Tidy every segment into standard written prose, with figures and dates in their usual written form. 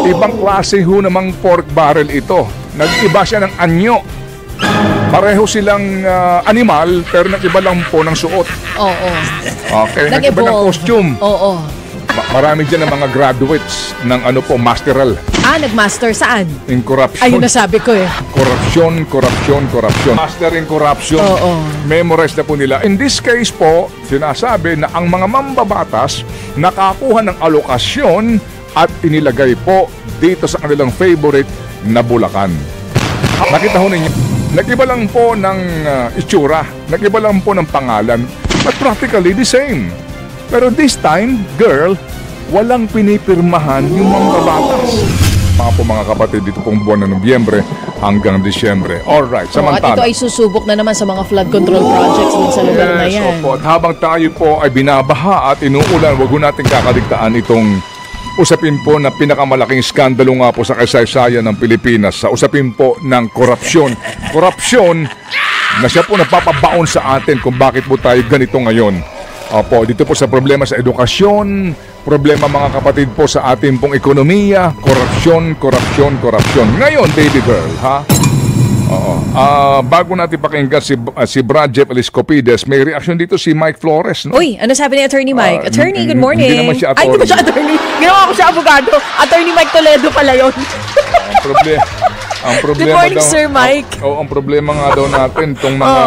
Ibang klase ho namang pork barrel ito. Nag-iba siya ng anyo. Pareho silang animal, pero nag-iba lang po ng suot. Oo. Okay, nag-iba ng costume. Oo. Marami dyan ng mga graduates ng masteral. Nag-master saan? In corruption. Ayun nasabi ko eh. Corruption. Master in corruption. Oo. Memorize na po nila. In this case po, sinasabi na ang mga mambabatas nakakuha ng alokasyon at inilagay po dito sa kanilang favorite na Bulacan. Nakita ho ninyo, nag-iba lang po ng itsura, nag-iba lang po ng pangalan, but practically the same. Pero this time, girl, walang pinipirmahan yung mambabatas. Mga kapatid, dito pong buwan ng Nobyembre hanggang Disyembre. Alright, samantala. At ito ay susubok na naman sa mga flood control projects din sa lugar na yan. Opo. At habang tayo po ay binabaha at inuulan, wag ho natin kakaligtaan itong usapin po na pinakamalaking skandalo nga po sa kasaysayan ng Pilipinas sa usapin po ng korupsyon. Korupsyon na siya po napapabaon sa atin kung bakit po tayo ganito ngayon. Opo, dito po sa problema sa edukasyon, problema mga kapatid po sa ating pong ekonomiya, korupsyon. Ngayon, baby girl, ha? Oo. Bago natin pakinggan si Brad Jeff Eliscopides, may reaction dito si Mike Flores, no? Uy, ano sabi ni Attorney Mike? Attorney, good morning. Hindi naman siya attorney. Ay, hindi ba siya attorney? Ginawa ko siya abogado. Attorney Mike Toledo pala yun. Ang problema good morning, daw, Sir Mike. Ang problema nga daw natin, itong mga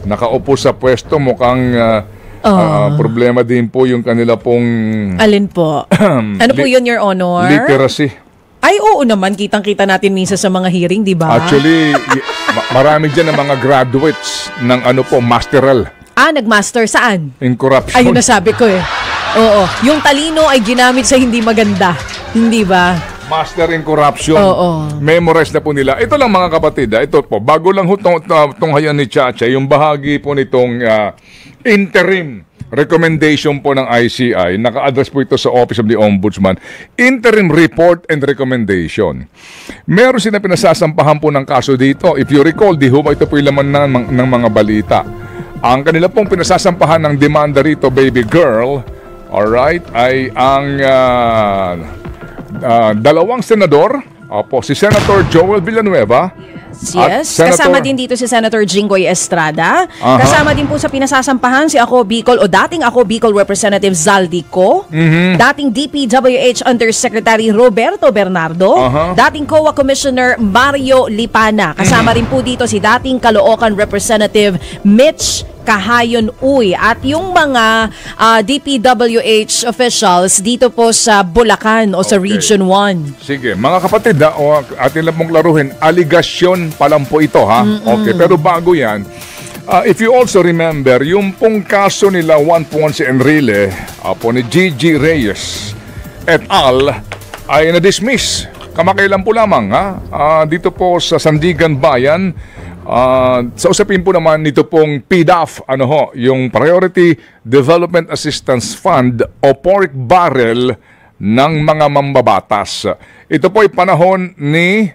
nakaupo sa pwesto, mukhang problema din po yung kanila pong... Alin po? Ano po yun, Your Honor? Literacy. Ay, oo naman. Kitang-kita natin minsan sa mga hearing, di ba? Actually, marami dyan ng mga graduates ng masteral. Nag-master saan? In corruption. Ayun nasabi ko eh. Oo. Yung talino ay ginamit sa hindi maganda. Hindi ba? Master in corruption. Oo. Memorize na po nila. Ito lang mga kapatid. Ito po. Bago lang tunghayan ni Chacha, yung bahagi po nitong interim recommendation po ng ICI. Naka-address po ito sa Office of the Ombudsman. Interim report and recommendation. Meron sila pinasasampahan po ng kaso dito. If you recall, di ho ba ito po yung laman ng mga balita. Ang kanila pong pinasasampahan ng demanda rito, baby girl, alright, ay ang dalawang senador, si Senator Joel Villanueva. Yes, kasama din dito si Senator Jinggoy Estrada. Kasama din po sa pinasasampahan si dating Ako Bicol Representative Zaldico, dating DPWH Undersecretary Roberto Bernardo, dating COA Commissioner Mario Lipana. Kasama rin po dito si dating Caloocan Representative Mitch Kahayon Uy at yung mga DPWH officials dito po sa Bulacan o sa Region 1. Sige, mga kapatid, atin lang pong klaruhin, aligasyon pa lang po ito, ha? Okay, pero bago yan, if you also remember, yung pong kaso nila Juan Ponce Enrile, ni Gigi Reyes et al. Ay na-dismiss. Kamakailan po lamang, ha? Dito po sa Sandigan Bayan, sa usapin po naman nito pong PDAF, yung Priority Development Assistance Fund o pork barrel ng mga mambabatas. Ito po ay panahon ni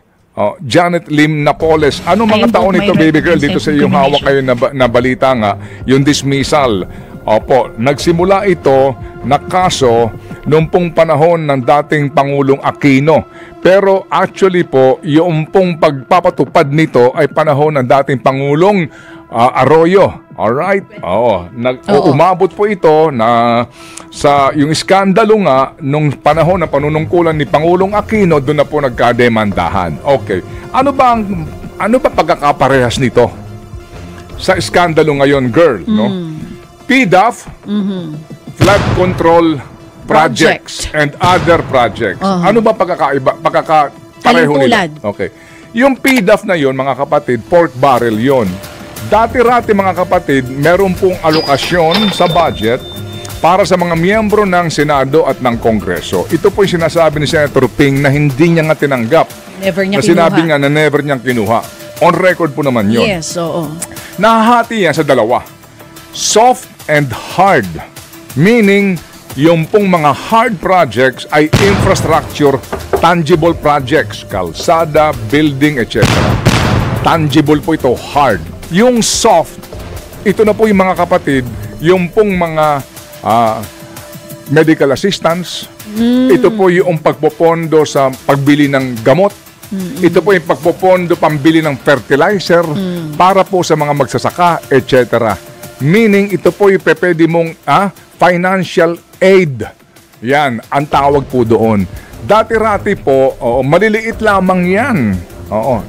Janet Lim Napoles. Ano mga taon nito, baby girl, dito sa iyong hawak kayo na balita nga, yung dismissal. Opo, nagsimula ito na kaso noong pong panahon ng dating Pangulong Aquino. Pero actually po, yung pong pagpapatupad nito ay panahon ng dating Pangulong Arroyo. Alright? Umabot po ito na sa yung iskandalo nga nung panahon ng panunungkulan ni Pangulong Aquino, doon na po nagkademandahan. Okay. Ano ba pagkakaparehas nito? Sa iskandalo ngayon, girl, no? PDAF, flood control projects and other projects. Ano ba pagkakapareho nila? Okay. Yung PDAF na yon, mga kapatid, pork barrel yon. Dati-rati, mga kapatid, meron pong alokasyon sa budget para sa mga miyembro ng Senado at ng Kongreso. Ito po yung sinasabi ni Senator Ping na hindi niya nga tinanggap. Never niya kinuha. Sinabi nga na never niyang kinuha. On record po naman yon. Yes, oo. Nahahati yan sa dalawa. Soft and hard. Meaning, yung pong mga hard projects ay infrastructure, tangible projects, kalsada, building, etc. Tangible po ito, hard. Yung soft, ito na po yung mga kapatid, yung pong mga medical assistance, Ito po yung pagpopondo sa pagbili ng gamot. Ito po yung pagpopondo pambili ng fertilizer para po sa mga magsasaka, etc. Meaning, ito po yung pwede mong financial aid. Yan, ang tawag po doon. Dati-rati po, maliliit lamang yan.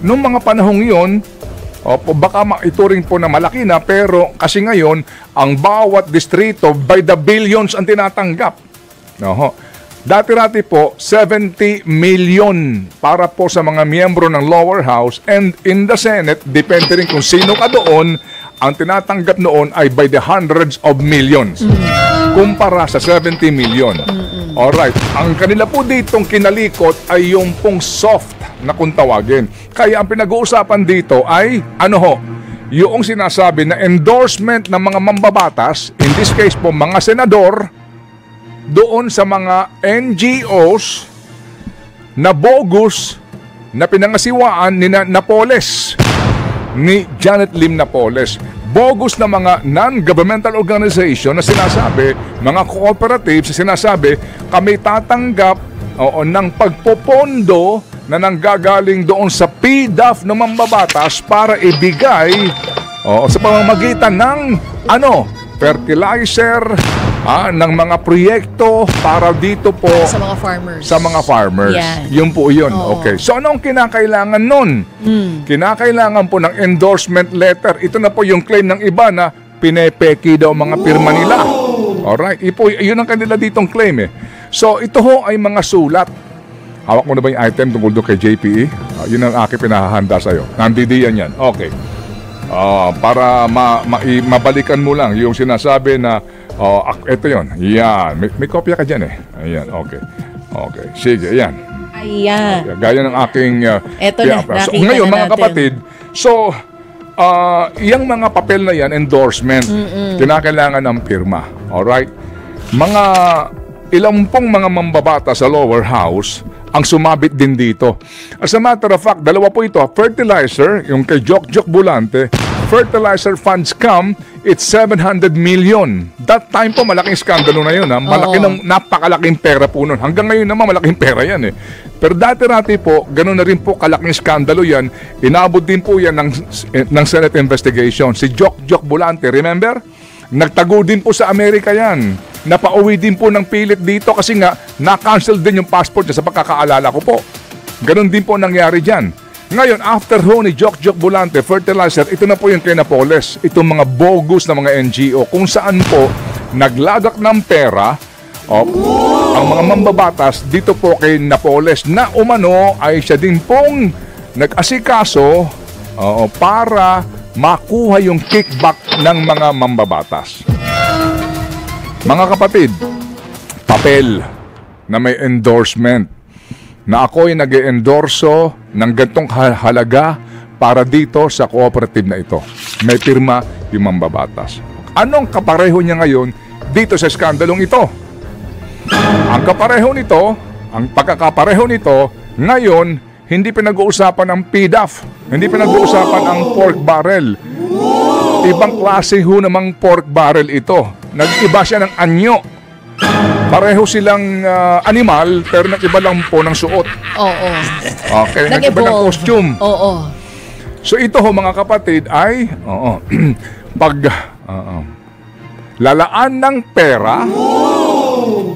Noong mga panahong yun, baka ituring po na malaki na, pero kasi ngayon, ang bawat distrito by the billions ang tinatanggap. Dati-rati po, 70 million para po sa mga miyembro ng lower house, and in the Senate, depende rin kung sino ka doon, ang tinatanggap noon ay by the hundreds of millions. Kumpara sa 70 million. Alright, ang kanila po ditong kinalikot ay yung pong soft na kung tawagin. Kaya ang pinag-uusapan dito ay, yung sinasabi na endorsement ng mga mambabatas, in this case po mga senador, doon sa mga NGOs na bogus na pinangasiwaan ni Napoles, ni Janet Lim Napoles. Bogus na mga non-governmental organization na sinasabi, mga cooperatives na sinasabi, kami tatanggap ng pagpopondo na nanggagaling doon sa PDAF ng mambabatas para ibigay sa pamamagitan ng fertilizer, ng mga proyekto para dito po sa mga farmers. Sa mga farmers. Yeah. Yun po yun. Okay. So anong kinakailangan nun? Kinakailangan po ng endorsement letter. Ito na po yung claim ng iba na pinepeki daw mga pirma nila. Alright. Yun ang kanila ditong claim So ito ho ay mga sulat. Hawak mo na ba yung item tungkol doon kay JPE? Yun ang aking pinahahanda sa'yo. Nandidiyan yan. Okay. Para mabalikan mo lang yung sinasabi na ito yun. Yan. May kopya ka dyan Ayan. Okay. Okay. Sige. Yan. Ayan. Okay. Gaya ng aking ito na. So, ngayon mga kapatid, yung mga papel na yan, endorsement, kinakailangan ng pirma. Alright? Mga ilang pong mga mambabata sa lower house ang sumabit din dito. As a matter of fact, dalawa po ito. Fertilizer, yung kay Jok Bulante, fertilizer funds come, it's 700 million. That time po, malaking skandalo na yun. Napakalaking pera po nun. Hanggang ngayon naman, malaking pera yan Pero dati-rati po, gano'n na rin po kalaking skandalo yan. Inabot din po yan ng Senate investigation. Si Jok Bulante, remember? Nagtago din po sa Amerika yan. Napauwi din po ng pilit dito kasi nga na-cancel din yung passport niya sa pagkakaalala ko po. Ganon din po nangyari dyan. Ngayon, after ni Jok Bulante, fertilizer, ito na po yung kay Napoles. Itong mga bogus na mga NGO kung saan po naglagak ng pera ang mga mambabatas dito po kay Napoles na umano ay siya din pong nag-asikaso para makuha yung kickback ng mga mambabatas. Mga kapatid, papel na may endorsement na ako'y nag-endorso ng gantong halaga para dito sa cooperative na ito. May pirma yung mambabatas. Anong kapareho niya ngayon dito sa skandalong ito? Ang pagkakapareho nito, ngayon, hindi pinag-uusapan ang PDAF, hindi pinag-uusapan ang pork barrel. Ibang klase ho namang pork barrel ito. Nag-iba siya ng anyo. Pareho silang animal, pero nag-iba lang po ng suot. Oo. Okay, nag-iba ng costume. Oo. So ito ho mga kapatid ay lalaan ng pera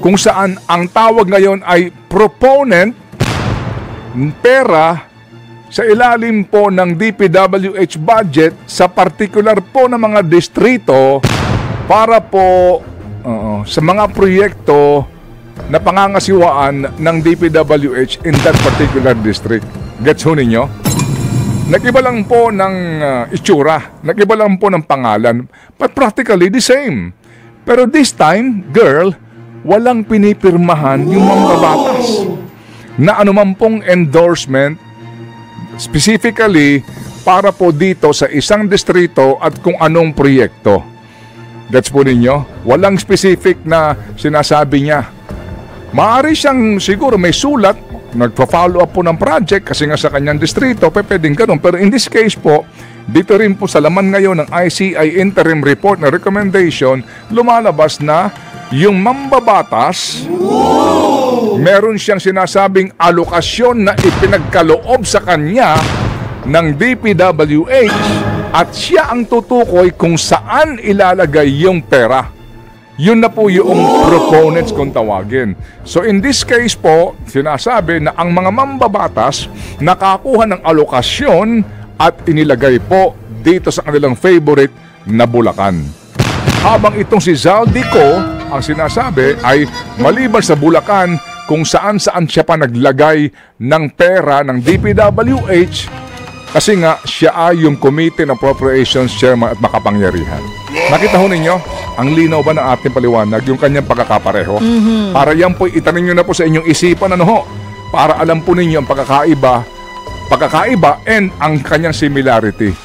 kung saan ang tawag ngayon ay proponent pera sa ilalim po ng DPWH budget sa particular po ng mga distrito para po sa mga proyekto na pangangasiwaan ng DPWH in that particular district. Gets ho ninyo? Nag-iba lang po ng itsura, nag-iba lang po ng pangalan, but practically the same. Pero this time, girl, walang pinipirmahan yung mambabatas na anuman pong endorsement specifically para po dito sa isang distrito at kung anong proyekto. Gets po ninyo? Walang specific na sinasabi niya. Maaari siyang siguro may sulat, nagpa-follow up po ng project kasi nga sa kanyang distrito, pwedeng ganun. Pero in this case po, dito rin po sa laman ngayon ng ICI interim report na recommendation, lumalabas na yung mambabatas Meron siyang sinasabing alokasyon na ipinagkaloob sa kanya ng DPWH at siya ang tutukoy kung saan ilalagay yung pera. Yun na po yung proponents kung tawagin. So in this case po, sinasabi na ang mga mambabatas nakakuha ng alokasyon at inilagay po dito sa kanilang favorite na Bulacan. Habang itong si Zaldico, ang sinasabi ay maliban sa Bulacan kung saan-saan siya pa naglagay ng pera ng DPWH kasi nga siya ay yung Committee on Appropriations Chairman at makapangyarihan. Nakita ho ninyo, ang linaw ba ng ating paliwanag, yung kanyang pagkakapareho? Para yan po, itanin nyo na po sa inyong isipan, ano ho? Para alam po ninyo ang pagkakaiba and ang kanyang similarity.